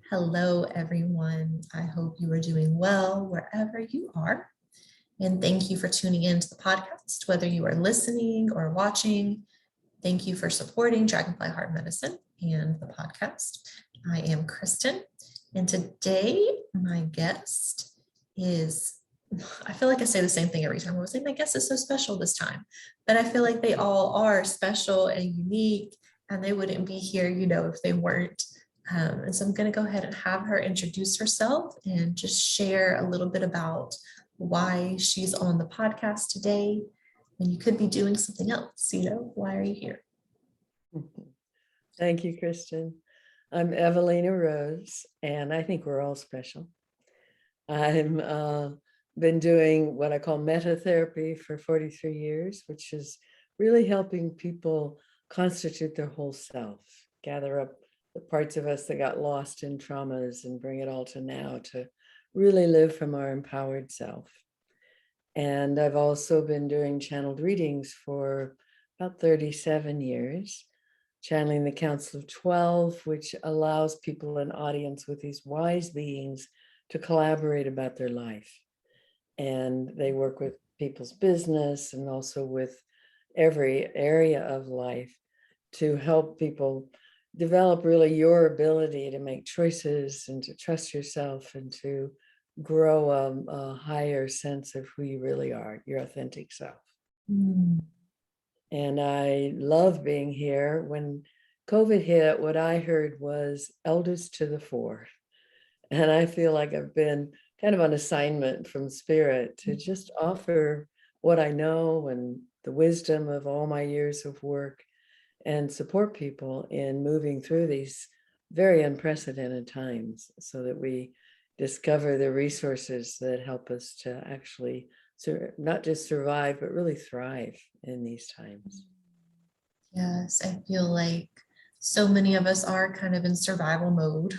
Hello, everyone. I hope you are doing well wherever you are. And thank you for tuning in to the podcast, whether you are listening or watching. Thank you for supporting Dragonfly Heart Medicine and the podcast. I am Kristen, and today my guest is, I feel like I say the same thing every time. I was like, my guest is so special this time, but I feel like they all are special and unique, and they wouldn't be here, if they weren't. And so I'm going to go ahead and have her introduce herself and just share a little bit about why she's on the podcast today. And you could be doing something else, why are you here? Thank you, Kristen. I'm Evalena Rose, and I think we're all special. I'm been doing what I call metatherapy for 43 years, which is really helping people constitute their whole self, gather up the parts of us that got lost in traumas and bring it all to now to really live from our empowered self. And I've also been doing channeled readings for about 37 years, channeling the Council of 12, which allows people in audience with these wise beings to collaborate about their life. And they work with people's business and also with every area of life to help people develop really your ability to make choices and to trust yourself and to grow a higher sense of who you really are, your authentic self. And I love being here. When COVID hit, what I heard was elders to the fore. And I feel like I've been kind of on assignment from Spirit to just offer what I know and the wisdom of all my years of work and support people in moving through these very unprecedented times so that we discover the resources that help us to actually not just survive, but really thrive in these times. Yes, I feel like so many of us are kind of in survival mode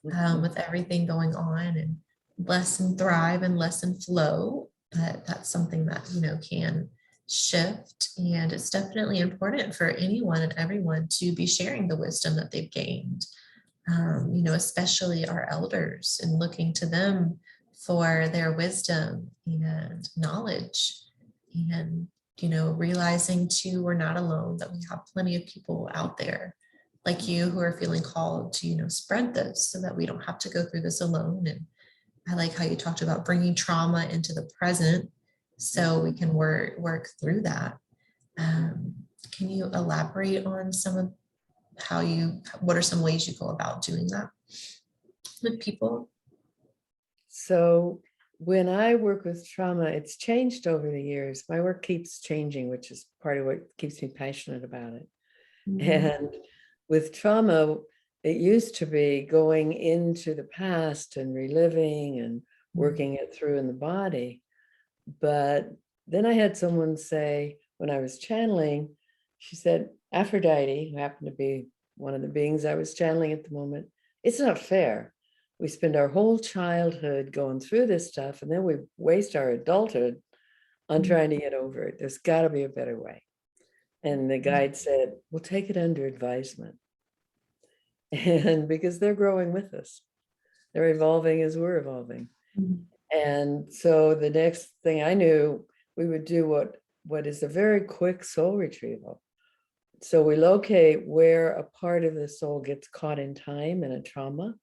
with everything going on, and less in thrive and less in flow. But that's something that, can shift. And it's definitely important for anyone and everyone to be sharing the wisdom that they've gained, especially our elders, and looking to them for their wisdom and knowledge. And realizing too, we're not alone, that we have plenty of people out there like you who are feeling called to, spread this so that we don't have to go through this alone. And I like how you talked about bringing trauma into the present so we can work through that. Can you elaborate on some of what are some ways you go about doing that with people? So when I work with trauma, it's changed over the years. My work keeps changing, which is part of what keeps me passionate about it. And with trauma, it used to be going into the past and reliving and working it through in the body. But then I had someone say, when I was channeling, she said, Aphrodite, who happened to be one of the beings I was channeling at the moment, it's not fair. We spend our whole childhood going through this stuff, and then we waste our adulthood on trying to get over it. There's got to be a better way. And the guide said, we'll take it under advisement. And because they're growing with us, they're evolving as we're evolving. And so the next thing I knew, we would do what is a very quick soul retrieval. So we locate where a part of the soul gets caught in time in a trauma.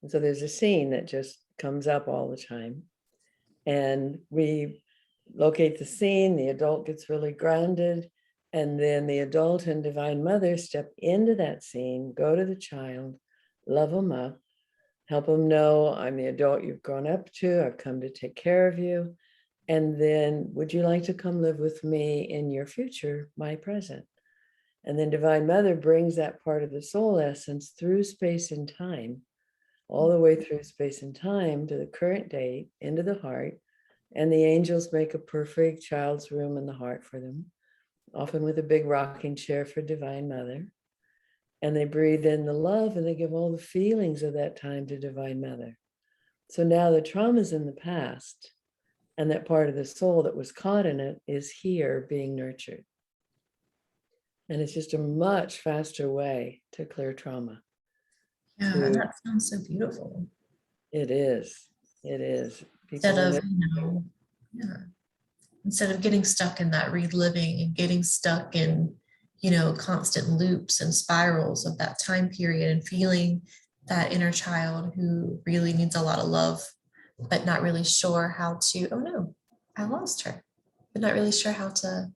And so there's a scene that just comes up all the time. And we locate the scene, the adult gets really grounded, and then the adult and Divine Mother step into that scene, go to the child, love them up, help them know, I'm the adult you've grown up to, I've come to take care of you. And then, would you like to come live with me in your future, my present? And then Divine Mother brings that part of the soul essence through space and time, all the way through space and time to the current date, into the heart. And the angels make a perfect child's room in the heart for them, often with a big rocking chair for Divine Mother. And they breathe in the love and they give all the feelings of that time to Divine Mother. So now the trauma's in the past, and that part of the soul that was caught in it is here being nurtured. And it's just a much faster way to clear trauma. Yeah, to, that sounds so beautiful. it is, it is. People Instead will of, never, yeah, instead of getting stuck in that reliving and getting stuck in, constant loops and spirals of that time period and feeling that inner child who really needs a lot of love, but not really sure how to, oh no, I lost her, but not really sure how to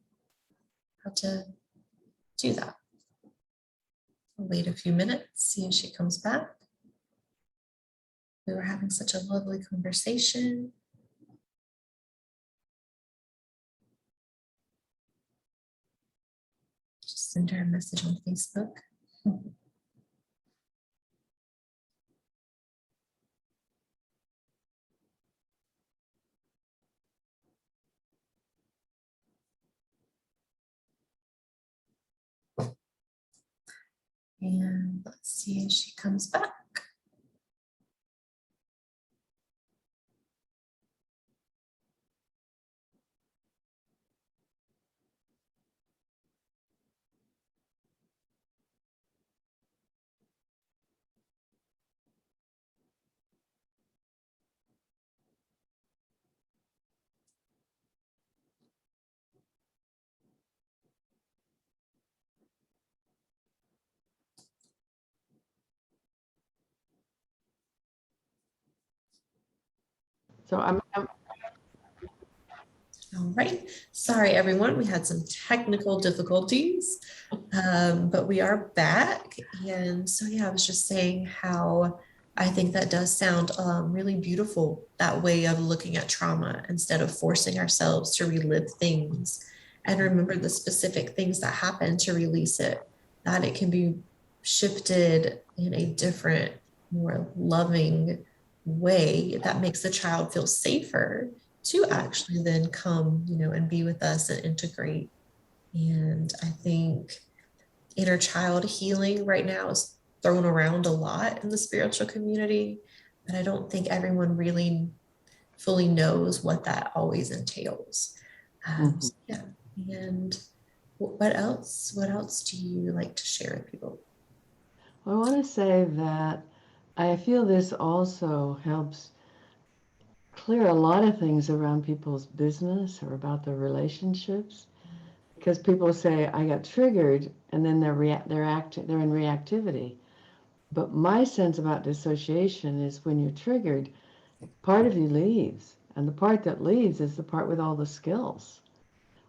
do that. I'll wait a few minutes, see if she comes back. We were having such a lovely conversation. Just send her a message on Facebook. And let's see if she comes back. so I'm All right. Sorry, everyone. We had some technical difficulties, but we are back. And so, yeah, I was just saying how I think that does sound really beautiful, that way of looking at trauma instead of forcing ourselves to relive things and remember the specific things that happen to release it, that it can be shifted in a different, more loving way that makes the child feel safer to actually then come, and be with us and integrate. And I think inner child healing right now is thrown around a lot in the spiritual community, but I don't think everyone really fully knows what that always entails. So yeah. And what else? What else do you like to share with people? I want to say that I feel this also helps clear a lot of things around people's business or about their relationships, because people say I got triggered and then they're in reactivity. But my sense about dissociation is when you're triggered, part of you leaves, and the part that leaves is the part with all the skills.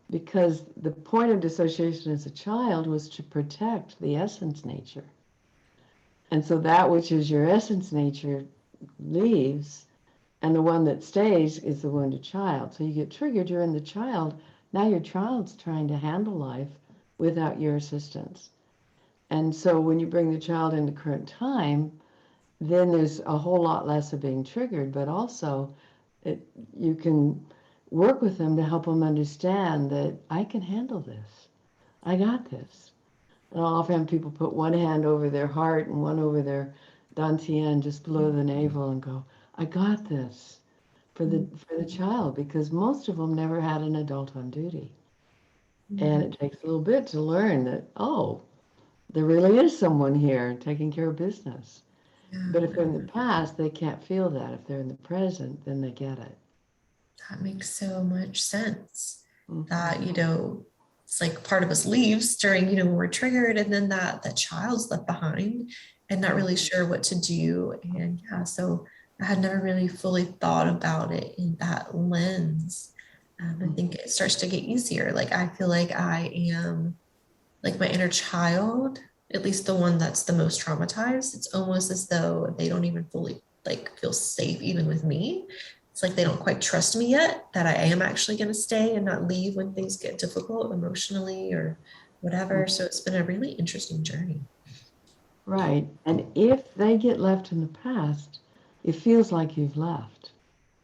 Because the point of dissociation as a child was to protect the essence nature. And so that which is your essence nature leaves, and the one that stays is the wounded child. So you get triggered, you're in the child. Now your child's trying to handle life without your assistance. And so when you bring the child into current time, then there's a whole lot less of being triggered, but also you can work with them to help them understand that I can handle this. I got this. And I'll often have people put one hand over their heart and one over their dantian, just below the navel, and go, I got this for the child, because most of them never had an adult on duty. And it takes a little bit to learn that, oh, there really is someone here taking care of business. But if Yeah, they're in the past, they can't feel that. If they're in the present, then they get it. that makes so much sense. Mm-hmm. That, it's like part of us leaves during, when we're triggered, and then that child's left behind and not really sure what to do. And yeah, so I had never really fully thought about it in that lens. I think it starts to get easier. Like I feel like I am like my inner child, at least the one that's the most traumatized. It's almost as though they don't even fully like feel safe even with me. It's like they don't quite trust me yet that I am actually going to stay and not leave when things get difficult emotionally or whatever. So it's been a really interesting journey. Right. And if they get left in the past, it feels like you've left.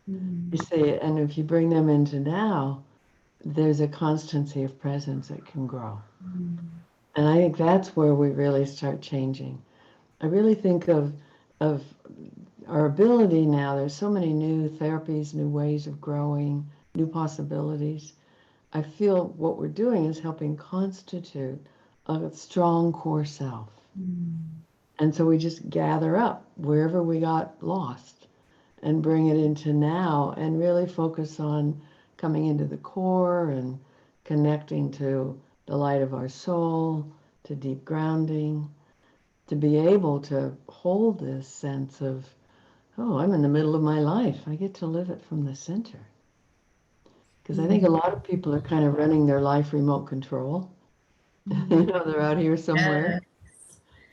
You Mm, see, and if you bring them into now, there's a constancy of presence that can grow. mm, And I think that's where we really start changing. I really think of our ability now. There's so many new therapies, new ways of growing, new possibilities. I feel what we're doing is helping constitute a strong core self. mm, And so we just gather up wherever we got lost and bring it into now and really focus on coming into the core and connecting to the light of our soul, to deep grounding, to be able to hold this sense of, oh, I'm in the middle of my life. I get to live it from the center. Because I think a lot of people are kind of running their life remote control. You know, they're out here somewhere Yeah,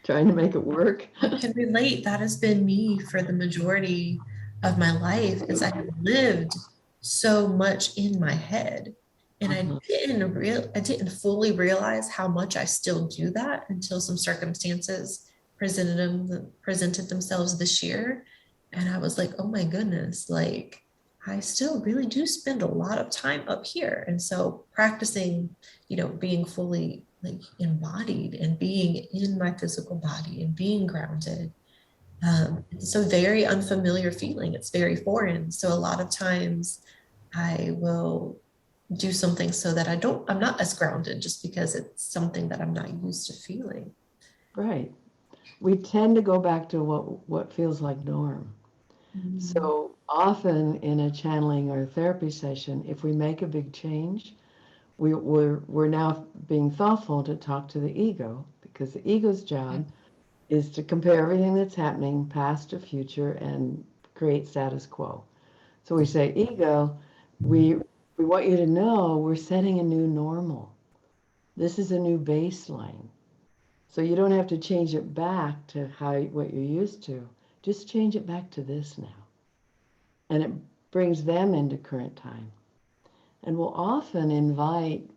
trying to make it work. I can relate. That has been me for the majority of my life is I have lived so much in my head. And Uh-huh. I didn't fully realize how much I still do that until some circumstances presented themselves this year. And I was like, oh my goodness, like I still really do spend a lot of time up here. And so practicing, being fully like embodied and being in my physical body and being grounded. It's a very unfamiliar feeling. It's very foreign. So a lot of times I will do something so that I'm not as grounded just because it's something that I'm not used to feeling. Right. We tend to go back to what feels like norm. Mm, So often in a channeling or therapy session, if we make a big change, we're now being thoughtful to talk to the ego because the ego's job is to compare everything that's happening, past to future, and create status quo. So we say, ego, we we want you to know we're setting a new normal. This is a new baseline. So you don't have to change it back to what you're used to. Just change it back to this now. And it brings them into current time. And we'll often invite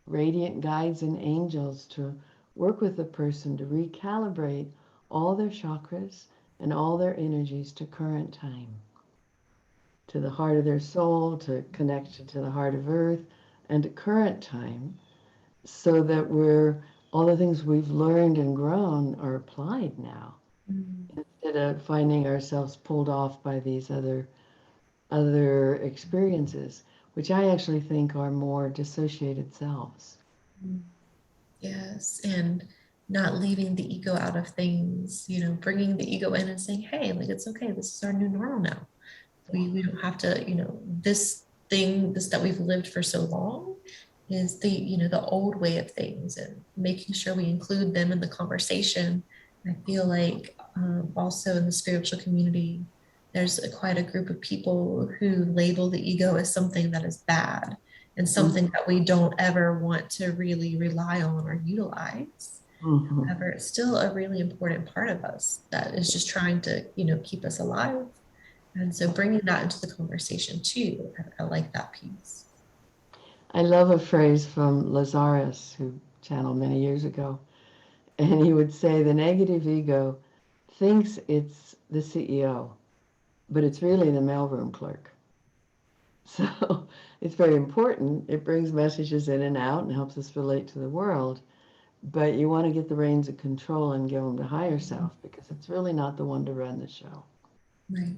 radiant guides and angels to work with the person to recalibrate all their chakras and all their energies to current time, to the heart of their soul, to connection to the heart of earth, and to current time, so that all the things we've learned and grown are applied now, mm, instead of finding ourselves pulled off by these other experiences, which I actually think are more dissociated selves. mm. Yes, and not leaving the ego out of things, bringing the ego in and saying, hey, like it's okay. This is our new normal now. We don't have to, this that we've lived for so long is the old way of things, and making sure we include them in the conversation. I feel like also in the spiritual community, there's quite a group of people who label the ego as something that is bad and something that we don't ever want to really rely on or utilize. Mm-hmm. However, it's still a really important part of us that is just trying to, keep us alive. And so bringing that into the conversation too, I like that piece. I love a phrase from Lazarus, who channeled many years ago, and he would say the negative ego thinks it's the CEO, but it's really the mailroom clerk. So it's very important. It brings messages in and out and helps us relate to the world. But you want to get the reins of control and give them to higher self because it's really not the one to run the show. Right.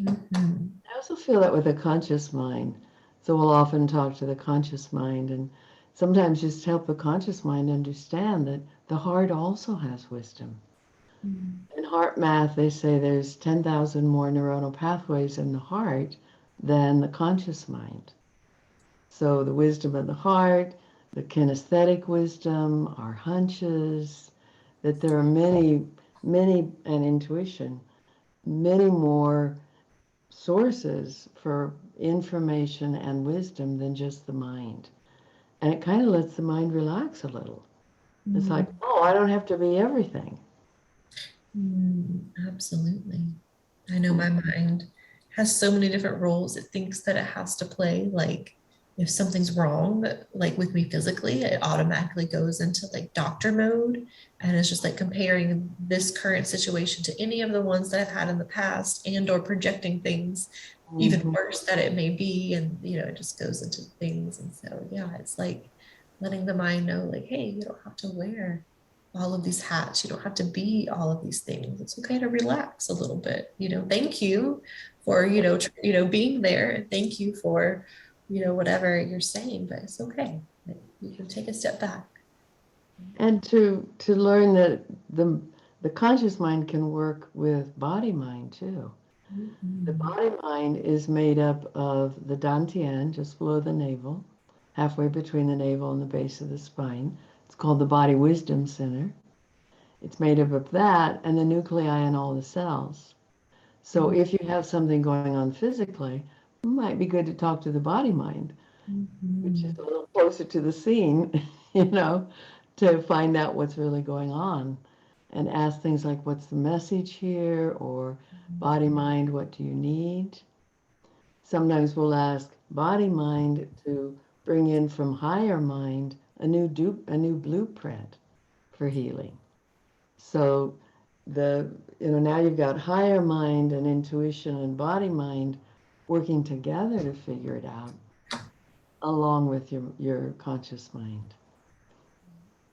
Mhm. I also feel that with a conscious mind. So we'll often talk to the conscious mind and sometimes just help the conscious mind understand that the heart also has wisdom. Mm, In heart math, they say there's 10,000 more neuronal pathways in the heart than the conscious mind. So the wisdom of the heart, the kinesthetic wisdom, our hunches, that there are many, and intuition, many more sources for information and wisdom than just the mind. And it kind of lets the mind relax a little. It's like, mm, oh, I don't have to be everything. absolutely. I know my mind has so many different roles. It thinks that it has to play. Like if something's wrong, like with me physically, it automatically goes into like doctor mode. And it's just like comparing this current situation to any of the ones that I've had in the past and or projecting things even Mm-hmm. worse that it may be. And, it just goes into things. And so, yeah, it's like letting the mind know like, hey, you don't have to wear all of these hats. You don't have to be all of these things. It's okay to relax a little bit. Thank you for, being there. And thank you for, whatever you're saying, but it's okay. You can take a step back. And to learn that the conscious mind can work with body mind too. The Mhm. body mind is made up of the dantian, just below the navel, halfway between the navel and the base of the spine. It's called the body wisdom center. It's made up of that and the nuclei in all the cells. So if you have something going on physically, it might be good to talk to the body mind, which is Mhm. a little closer to the scene, you know, to find out what's really going on and ask things like, what's the message here? Or body mind, what do you need? Sometimes we'll ask body mind to bring in from higher mind a new blueprint for healing. So now you've got higher mind and intuition and body mind working together to figure it out, along with your conscious mind.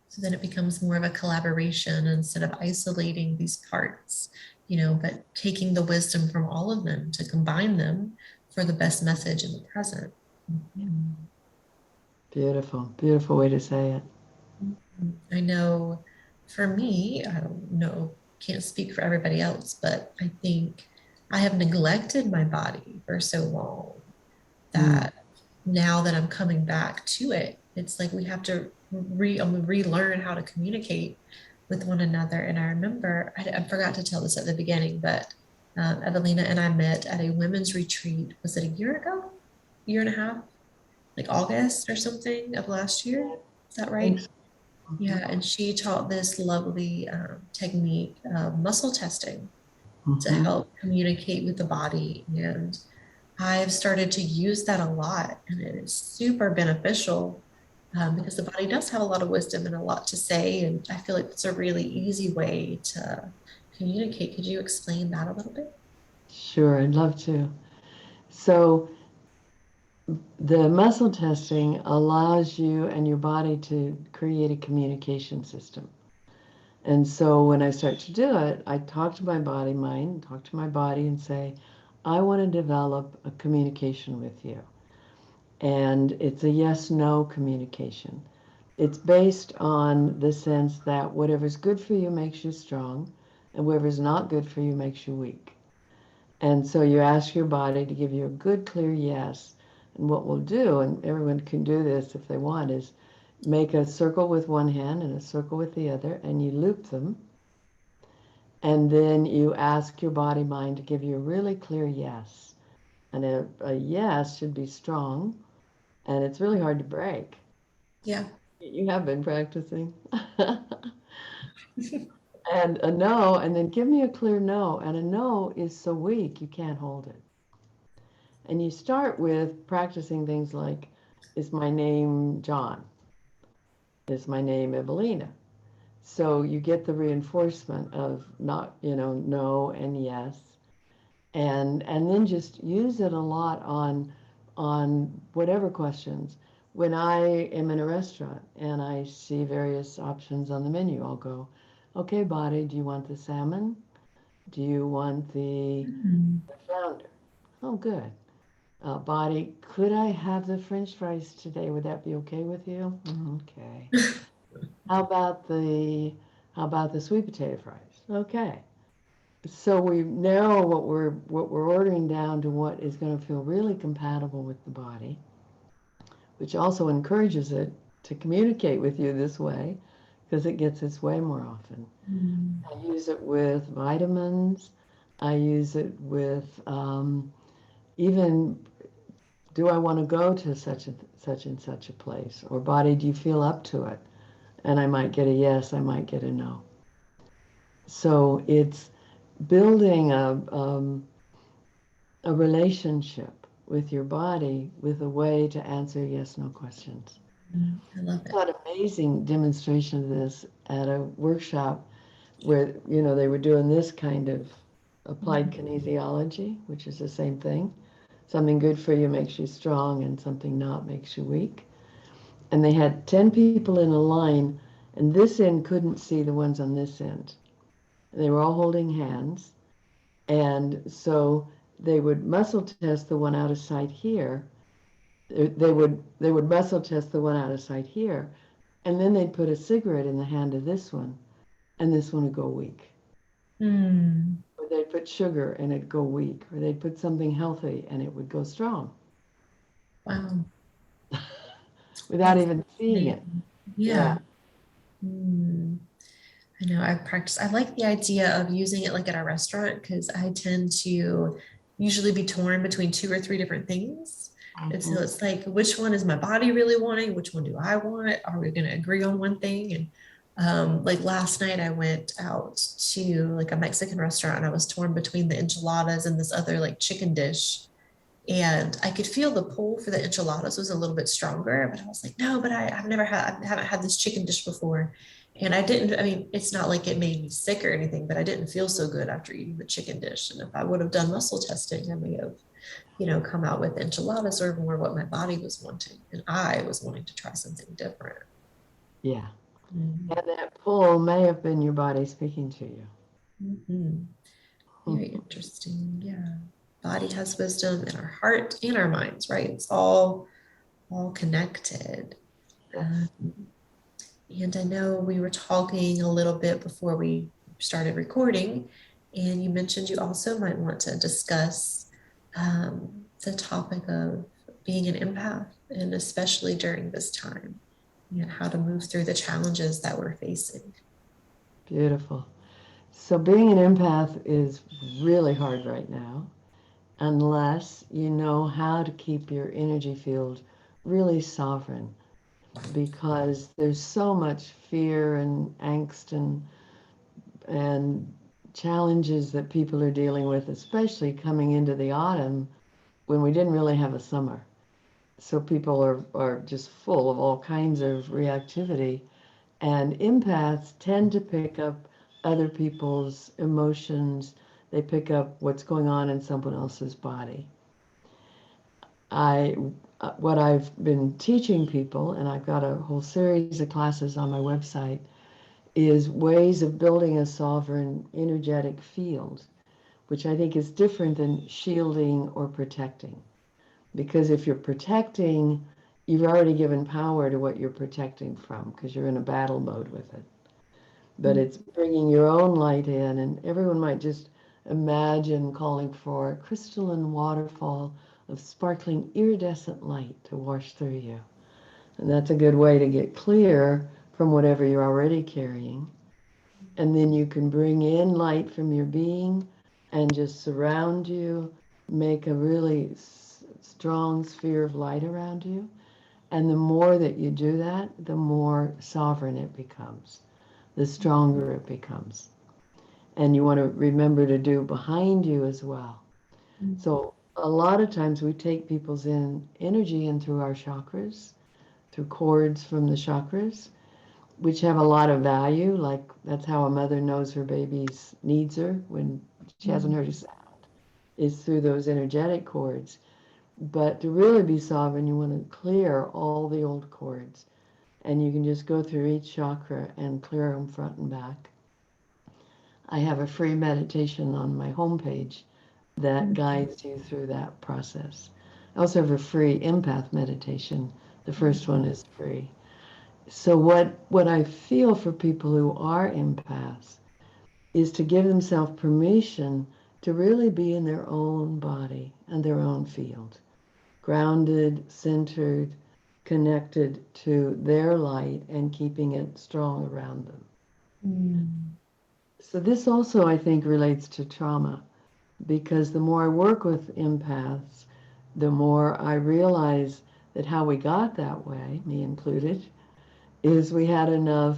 So then it becomes more of a collaboration instead of isolating these parts, but taking the wisdom from all of them to combine them for the best message in the present. Mhm. Beautiful, beautiful way to say it. I know for me, I don't know, can't speak for everybody else, but I think I have neglected my body for so long Mm. that now that I'm coming back to it, it's like we have to relearn how to communicate with one another. And I remember, I forgot to tell this at the beginning, but Evalena and I met at a women's retreat. Was it a year ago? Year and a half? Like August or something of last year? Is that right? Thanks. Yeah. And she taught this lovely technique of muscle testing to Mm-hmm. help communicate with the body. And I've started to use that a lot, and it is super beneficial because the body does have a lot of wisdom and a lot to say. And I feel like it's a really easy way to communicate. Could you explain that a little bit? Sure, I'd love to. So the muscle testing allows you and your body to create a communication system. And so when I start to do it, I talk to my body mind, talk to my body and say, I want to develop a communication with you. And it's a yes no communication. It's based on the sense that whatever's good for you makes you strong, and whatever's not good for you makes you weak. And so you ask your body to give you a good, clear yes. And what we'll do, and everyone can do this if they want, is make a circle with one hand and a circle with the other, and you loop them. And then you ask your body mind to give you a really clear yes. And a yes should be strong, and it's really hard to break. Yeah. You have been practicing. And a no, and then give me a clear no. And a no is so weak you can't hold it. And you start with practicing things like, is my name John? Is my name Evalena? So you get the reinforcement of not, no and yes. And then just use it a lot on whatever questions. When I am in a restaurant and I see various options on the menu, I'll go, okay, body, do you want the salmon? Do you want Mhm. the flounder? Oh, good. Body, could I have the French fries today? Would that be okay with you? Okay. How about the how about the sweet potato fries? Okay. So we narrow what we're ordering down to what is going to feel really compatible with the body, which also encourages it to communicate with you this way because it gets its way more often. Mhm. I use it with vitamins. I use it with even, do I want to go to such and such a place? Or body, do you feel up to it? And I might get a yes, I might get a no. So it's building a relationship with your body with a way to answer yes no questions. I love it. I saw an amazing demonstration of this at a workshop where they were doing this kind of applied Mhm. kinesiology, which is the same thing. Something good for you makes you strong, and something not makes you weak. And they had 10 people in a line, and this end couldn't see the ones on this end. And they were all holding hands, and so they would muscle test the one out of sight here. They would muscle test the one out of sight here, and then they'd put a cigarette in the hand of this one, and this one would go weak. Mm. Or they'd put sugar and it'd go weak, or they'd put something healthy and it would go strong Wow. without That's even seeing it. fascinating. Yeah. Yeah. Mm. I know I practice. I like the idea of using it like at a restaurant because I tend to usually be torn between two or three different things. And so Mhm. it's like, which one is my body really wanting? Which one do I want? Are we going to agree on one thing? And like last night, I went out to like a Mexican restaurant and I was torn between the enchiladas and this other like chicken dish. And I could feel the pull for the enchiladas was a little bit stronger, but I was like, no, but I haven't had this chicken dish before. And I didn't, I mean, it's not like it made me sick or anything, but I didn't feel so good after eating the chicken dish. And if I would have done muscle testing, I may have, come out with enchiladas or more what my body was wanting. And I was wanting to try something different. Yeah. Mm-hmm. And that pull may have been your body speaking to you. Mm-hmm. Very interesting. Yeah. Body has wisdom and our heart and our minds, right? It's all connected. Yes. Um, and I know we were talking a little bit before we started recording, and you mentioned you also might want to discuss the topic of being an empath, and especially during this time, and how to move through the challenges that we're facing. Beautiful. So being an empath is really hard right now unless you know how to keep your energy field really sovereign, because there's so much fear and angst and challenges that people are dealing with, especially coming into the autumn when we didn't really have a summer. So people are just full of all kinds of reactivity. And empaths tend to pick up other people's emotions. They pick up what's going on in someone else's body. I what I've been teaching people, and I've got a whole series of classes on my website, is ways of building a sovereign energetic field, which I think is different than shielding or protecting. Because if you're protecting, you've already given power to what you're protecting from because you're in a battle mode with it. But it's bringing your own light in, and everyone might just imagine calling for a crystalline waterfall of sparkling iridescent light to wash through you. And that's a good way to get clear from whatever you're already carrying. And then you can bring in light from your being and just surround you, make a really strong sphere of light around you. And the more that you do that, the more sovereign it becomes, the stronger it becomes. And you want to remember to do behind you as well. So a lot of times we take people's energy in through our chakras, through cords from the chakras, which have a lot of value. Like that's how a mother knows her baby's needs her when she hasn't heard a sound, is through those energetic cords. But to really be sovereign, you want to clear all the old cords. And you can just go through each chakra and clear them front and back. I have a free meditation on my homepage that guides you through that process. I also have a free empath meditation. The first one is free. So what I feel for people who are empaths is to give themselves permission to really be in their own body and their own field, grounded, centered, connected to their light and keeping it strong around them. Mm. So this also, I think, relates to trauma, because the more I work with empaths, the more I realize that how we got that way, me included, is we had enough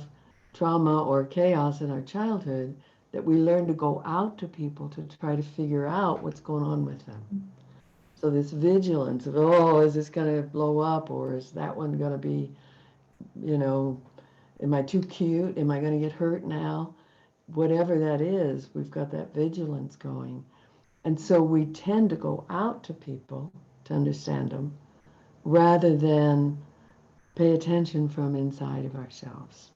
trauma or chaos in our childhood that we learned to go out to people to try to figure out what's going on with them. So this vigilance of, oh, is this going to blow up, or is that one going to be, you know, am I too cute? Am I going to get hurt now? Whatever that is, we've got that vigilance going. And so we tend to go out to people to understand them rather than pay attention from inside of ourselves.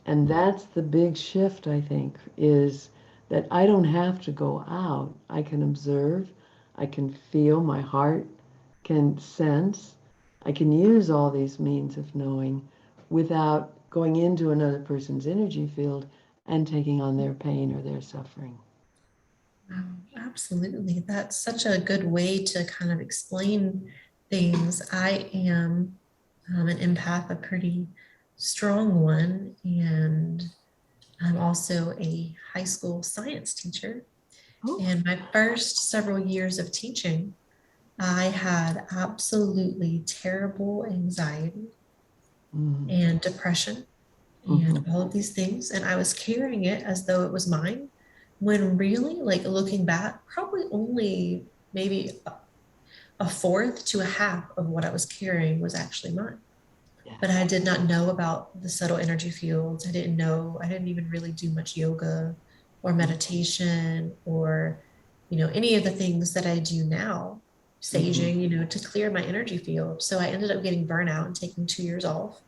And that's the big shift, I think, is that I don't have to go out. I can observe, I can feel, my heart can sense. I can use all these means of knowing without going into another person's energy field and taking on their pain or their suffering. Wow, absolutely. That's such a good way to kind of explain things. I am an empath, a pretty strong one, and I'm also a high school science teacher. Oh. And my first several years of teaching, I had absolutely terrible anxiety Mm. and depression and Mhm. all of these things. And I was carrying it as though it was mine, when really, like looking back, probably only maybe a fourth to a half of what I was carrying was actually mine. Yeah. But I did not know about the subtle energy fields. I didn't know, I didn't even really do much yoga or meditation or, any of the things that I do now, Mhm. saging, to clear my energy field. So I ended up getting burnout and taking 2 years off.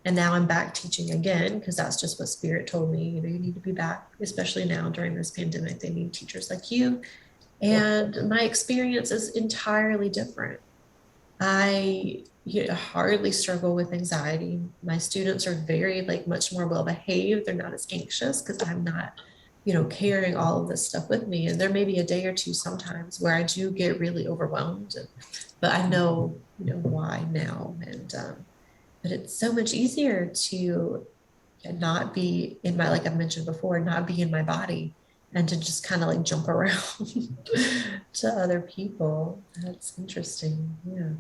And now I'm back teaching again because that's just what spirit told me. You need to be back, especially now during this pandemic. They need teachers like you. Yeah. And my experience is entirely different. I hardly struggle with anxiety. My students are very, like, much more well behaved. They're not as anxious because I'm not, carrying all of this stuff with me. And there may be a day or two sometimes where I do get really overwhelmed, but I know, why now. And but it's so much easier to not be in my, like I mentioned before, not be in my body and to just kind of like jump around to other people. That's interesting. Yeah.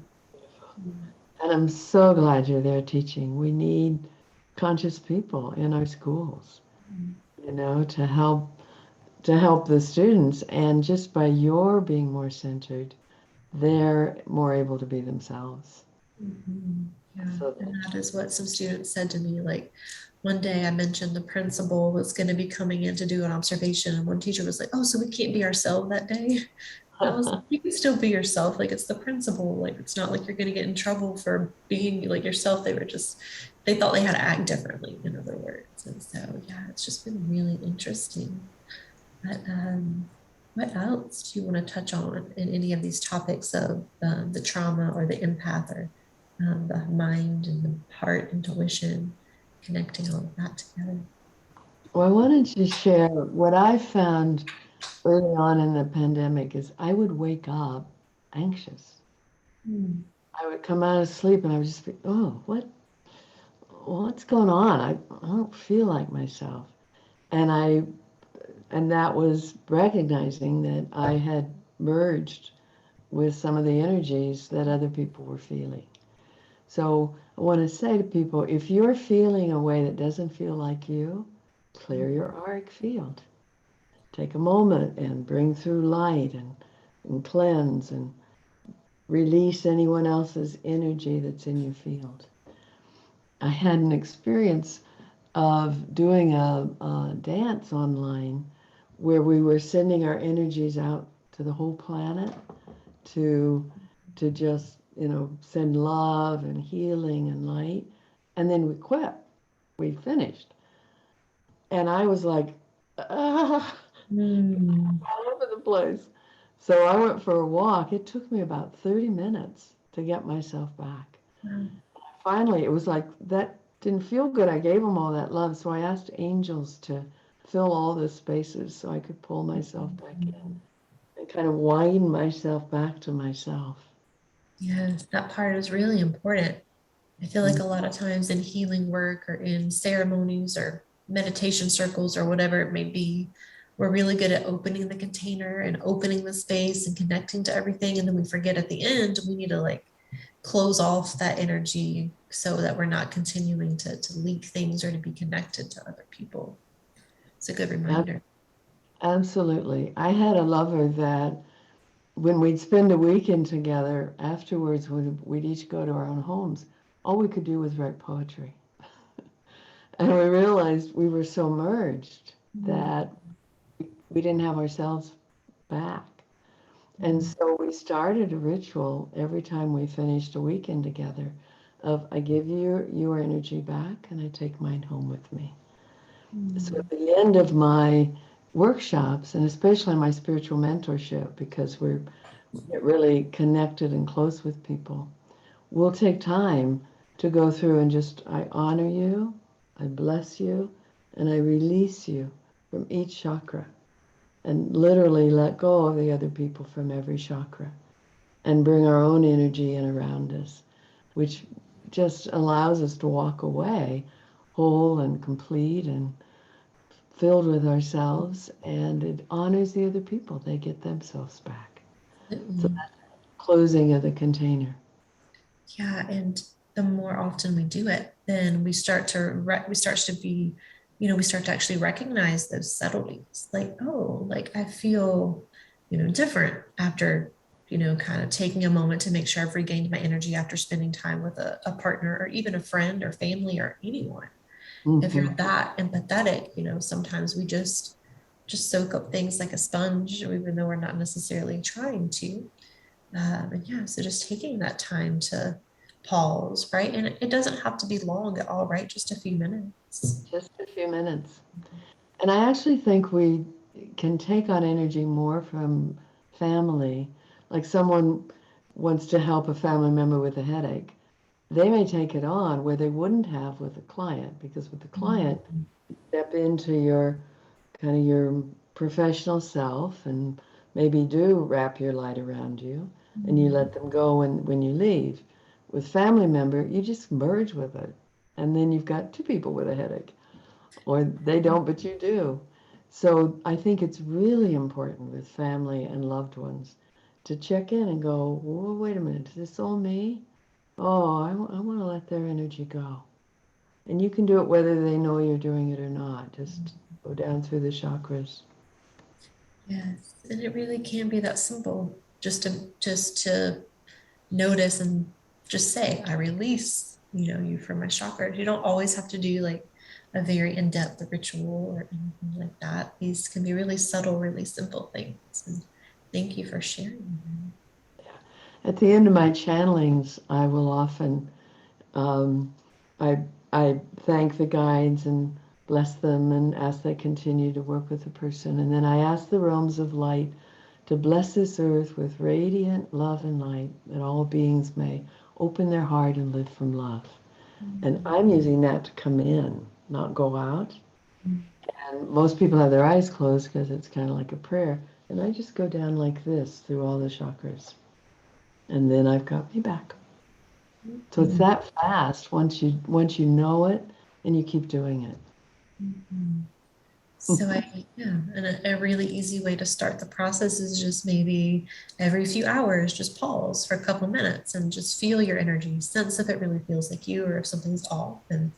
And I'm so glad you're there teaching. We need conscious people in our schools, to help the students. And just by your being more centered, they're more able to be themselves. Mhm. Yeah. So And that, that is what some students said to me. Like one day I mentioned the principal was going to be coming in to do an observation. And one teacher was like, "Oh, so we can't be ourselves that day?" And I was like, "You can still be yourself. Like it's the principal. Like it's not like you're going to get in trouble for being like yourself." They thought they had to act differently, in other words. And so, yeah, it's just been really interesting. But what else do you want to touch on in any of these topics of the trauma or the empath or the mind and the heart, intuition, connecting all of that together? well, I wanted to share what I found early on in the pandemic is I would wake up anxious. Mm. I would come out of sleep and I would just be, oh, what's going on? I don't feel like myself. And that was recognizing that I had merged with some of the energies that other people were feeling. So I want to say to people, if you're feeling a way that doesn't feel like you, clear your auric field. Take a moment and bring through light and cleanse and release anyone else's energy that's in your field. I had an experience of doing a dance online where we were sending our energies out to the whole planet to just send love and healing and light, and then we quit. We finished, and I was like, ah, Mm. all over the place. So I went for a walk. It took me about 30 minutes to get myself back. Wow. Finally, it was like that didn't feel good. I gave them all that love. So I asked angels to fill all the spaces so I could pull myself back in and kind of wind myself back to myself. Yes, that part is really important. I feel like a lot of times in healing work or in ceremonies or meditation circles or whatever it may be, we're really good at opening the container and opening the space and connecting to everything. And then we forget at the end, we need to like close off that energy so that we're not continuing to leak things or to be connected to other people. It's a good Ab- reminder. Absolutely. I had a lover that when we'd spend a weekend together, afterwards we'd each go to our own homes, all we could do was write poetry. And we realized we were so merged that we didn't have ourselves back. And so we started a ritual every time we finished a weekend together of I give you your energy back and I take mine home with me. So at the end of my workshops, and especially my spiritual mentorship, because we get really connected and close with people, we'll take time to go through and just, I honor you, I bless you, and I release you from each chakra, and literally let go of the other people from every chakra and bring our own energy in around us, which just allows us to walk away whole and complete and filled with ourselves, and it honors the other people. They get themselves back. So Absolutely. that's closing of the container. Yeah, and the more often we do it, then we start to we start to be, we start to actually recognize those subtleties. Like, oh, like I feel, different after, kind of taking a moment to make sure I've regained my energy after spending time with a partner or even a friend or family or anyone. If you're Mm-hmm. that empathetic, sometimes we just soak up things like a sponge, even though we're not necessarily trying to. And yeah, so just taking that time to pause, right? And it doesn't have to be long at all, right? Just a few minutes. Just a few minutes. And I actually think we can take on energy more from family. Like someone wants to help a family member with a headache. They may take it on where they wouldn't have with a client, because with the client, Mhm. step into your kind of your professional self and maybe do wrap your light around you and you let them go when you leave. With family member, you just merge with it. And then you've got two people with a headache, or they don't, but you do. So I think it's really important with family and loved ones to check in and go, whoa, wait a minute, is this all me? Oh, I want to let their energy go. And you can do it whether they know you're doing it or not. Just go down through the chakras. Yes, and it really can be that simple. Just to notice and just say, I release, you from my chakras. You don't always have to do like a very in-depth ritual or anything like that. These can be really subtle, really simple things. And thank you for sharing them. At the end of my channelings, I will often um, I I thank the guides and bless them and ask they continue to work with the person, and then I ask the realms of light to bless this earth with radiant love and light, that all beings may open their heart and live from love. And Mhm. I'm using that to come in, not go out. And most people have their eyes closed because it's kind of like a prayer. And I just go down like this through all the chakras. And then I've got me back. So it's Mhm. that fast once you know it and you keep doing it. Mhm. So yeah, and a really easy way to start the process is just maybe every few hours, just pause for a couple minutes and just feel your energy, sense if it really feels like you or if something's off, and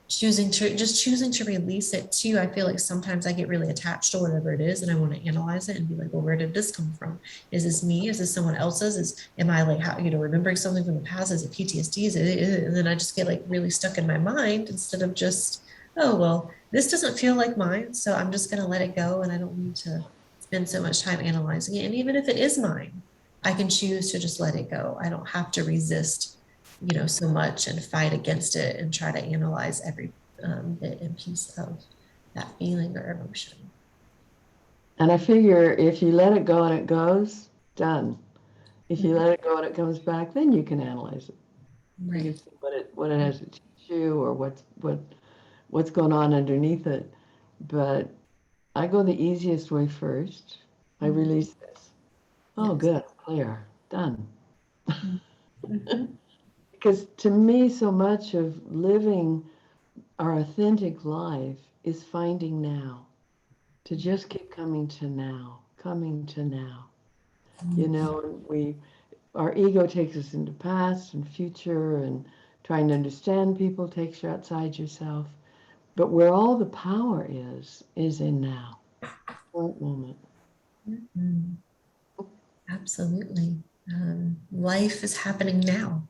choosing to release it too. I feel like sometimes I get really attached to whatever it is and I want to analyze it and be like, well, where did this come from? Is this me? Is this someone else's? Am I like how, remembering something from the past? Is it PTSD? And then I just get like really stuck in my mind instead of just, oh, well, this doesn't feel like mine. So I'm just going to let it go. And I don't need to spend so much time analyzing it. And even if it is mine, I can choose to just let it go. I don't have to resist so much and fight against it and try to analyze every bit and piece of that feeling or emotion. And I figure if you let it go and it goes, done. If you Mhm. let it go and it comes back, then you can analyze it. You can Right. see what it has to teach you, or what's going on underneath it. But I go the easiest way first. I Mhm. release this. Oh, Yes. good, clear, done. Mhm. Because to me, so much of living our authentic life is finding now, to just keep coming to now, coming to now. You Mhm. know, our ego takes us into past and future, and trying to understand people takes you outside yourself. But where all the power is in now, current moment. Mhm. Absolutely. Life is happening now.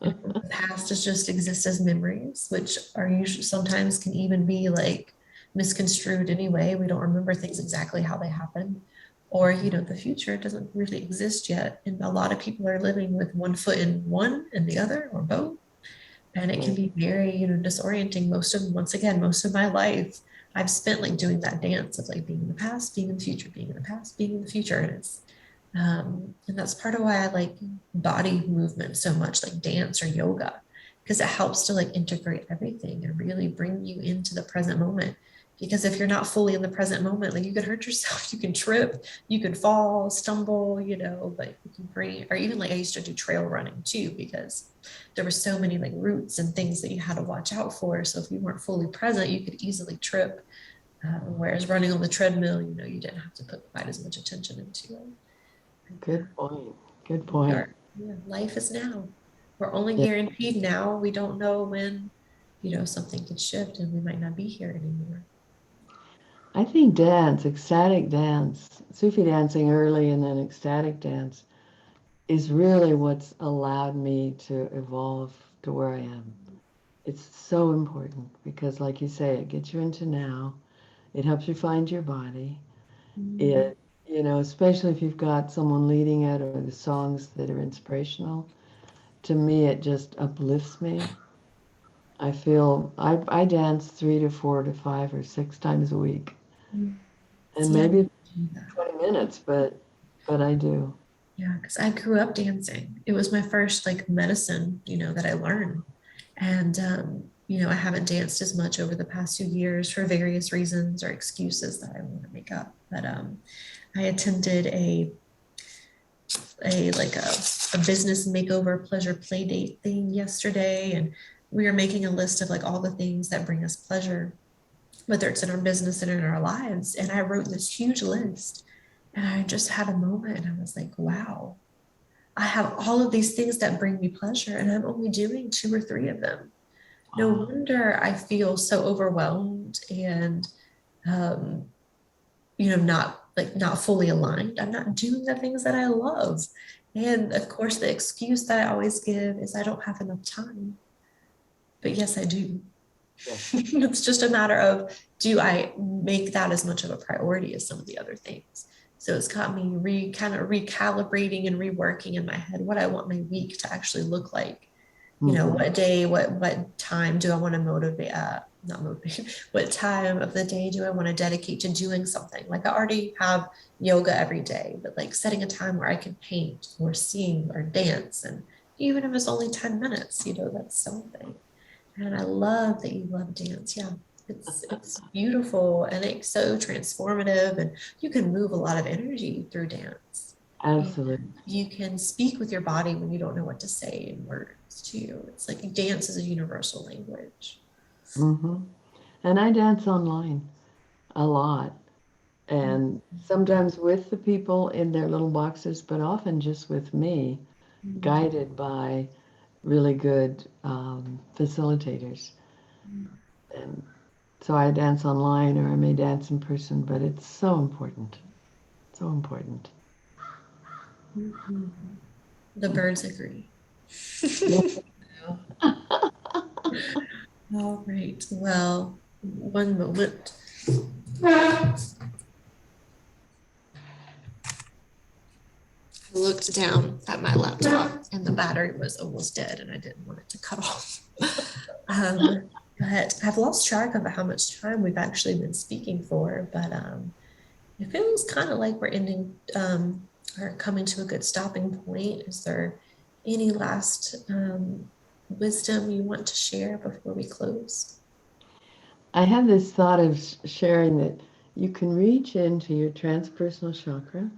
The past is just exist as memories, which are usually sometimes can even be like misconstrued anyway. We don't remember things exactly how they happened. Or, the future doesn't really exist yet. And a lot of people are living with one foot in one and the other, or both. And it can Right. be very, disorienting. Most of my life, I've spent like doing that dance of like being in the past, being in the future, being in the past, being in the future. And that's part of why I like body movement so much, like dance or yoga, because it helps to like integrate everything and really bring you into the present moment. Because if you're not fully in the present moment, like you could hurt yourself, you can trip, you could fall, stumble, but you can bring, or even like I used to do trail running too, because there were so many like roots and things that you had to watch out for. So if you weren't fully present, you could easily trip. Whereas running on the treadmill, you didn't have to put quite as much attention into it. Good point. Good We point. are, yeah, life is now. We're only Yeah. guaranteed now. We don't know when, something could shift and we might not be here anymore. I think dance, ecstatic dance, Sufi dancing early and then ecstatic dance is really what's allowed me to evolve to where I am. It's so important because, like you say, it gets you into now. It helps you find your body. Mm, It, especially if you've got someone leading it or the songs that are inspirational. To me, it just uplifts me. I dance 3 to 4 to 5 or 6 times a week, mm. and See, I maybe need to do that. 20 minutes, but I do. Yeah, because I grew up dancing. It was my first like medicine, that I learned. And, I haven't danced as much over the past 2 years for various reasons or excuses that I want to make up. But I attended a business makeover pleasure play date thing yesterday, and we were making a list of like all the things that bring us pleasure, whether it's in our business and in our lives. And I wrote this huge list, and I just had a moment, and I was like, wow, I have all of these things that bring me pleasure, and I'm only doing 2 or 3 of them. No Wow. wonder I feel so overwhelmed and um, not fully aligned. I'm not doing the things that I love. And of course, the excuse that I always give is I don't have enough time. But yes, I do. Yes. It's just a matter of, do I make that as much of a priority as some of the other things? So it's got me kind of recalibrating and reworking in my head what I want my week to actually look like. Mhm. What day, what time do I want to motivate, not motivate, what time of the day do I want to dedicate to doing something? Like I already have yoga every day, but like setting a time where I can paint or sing or dance. And even if it's only 10 minutes, that's something. And I love that you love dance. Yeah. It's beautiful and it's so transformative, and you can move a lot of energy through dance. And Absolutely. you can speak with your body when you don't know what to say in words too. It's like dance is a universal language. hmm And I dance online a lot, and sometimes with the people in their little boxes, but often just with me, guided by really good facilitators. And so I dance online or I may dance in person, but it's so important. So important. The birds agree. Yeah. All right. Well, one moment. I looked down at my laptop and the battery was almost dead, and I didn't want it to cut off. But I've lost track of how much time we've actually been speaking for. But it feels kind of like we're ending or coming to a good stopping point. Is there any last wisdom you want to share before we close? I have this thought of sharing that you can reach into your transpersonal chakra,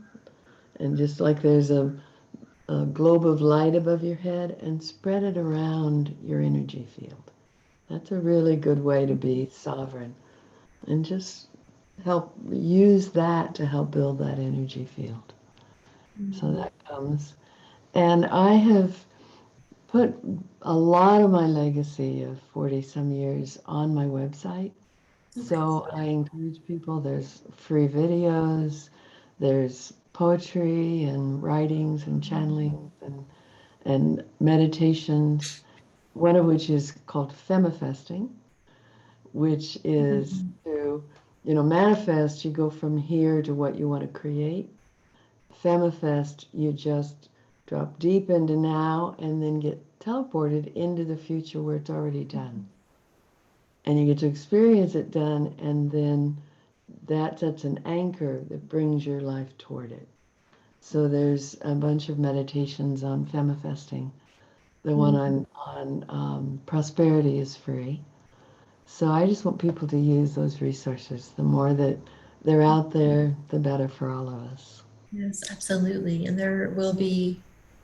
and just like there's a globe of light above your head, and spread it around your energy field. That's a really good way to be sovereign, and just help use that to help build that energy field. So Mm, that comes. And I have put a lot of my legacy of 40 some years on my website. okay. So I encourage people, there's free videos, there's poetry and writings and channeling and meditations, one of which is called Femifesting, which is Mhm. to, manifest, you go from here to what you want to create. Femifest, you just drop deep into now and then get teleported into the future where it's already done. And you get to experience it done, and then that sets an anchor that brings your life toward it. So there's a bunch of meditations on femifesting The one on prosperity is free. So I just want people to use those resources. The more that they're out there, the better for all of us. Yes, absolutely. And there will be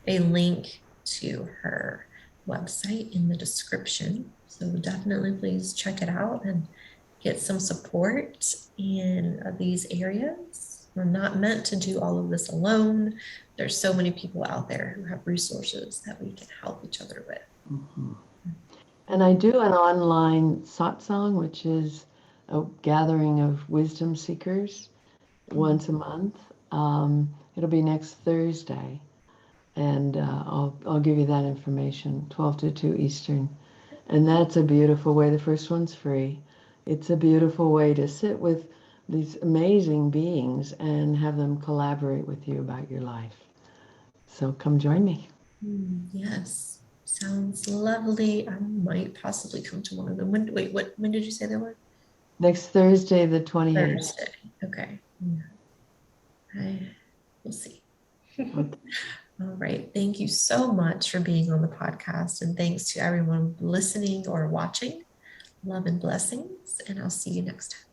a link to her website in the description. So definitely please check it out and get some support in these areas. We're not meant to do all of this alone. There's so many people out there who have resources that we can help each other with. Mhm. And I do an online satsang, which is a gathering of wisdom seekers once a month. It'll be next Thursday, and I'll give you that information, 12 to 2 Eastern. And that's a beautiful way. The first one's free. It's a beautiful way to sit with these amazing beings and have them collaborate with you about your life. So come join me. Yes, sounds lovely. I might possibly come to one of them. When did you say they were? Next Thursday, the 28th. Thursday. Okay. Yeah. We'll see. Okay. All right. Thank you so much for being on the podcast. And thanks to everyone listening or watching. Love and blessings. And I'll see you next time.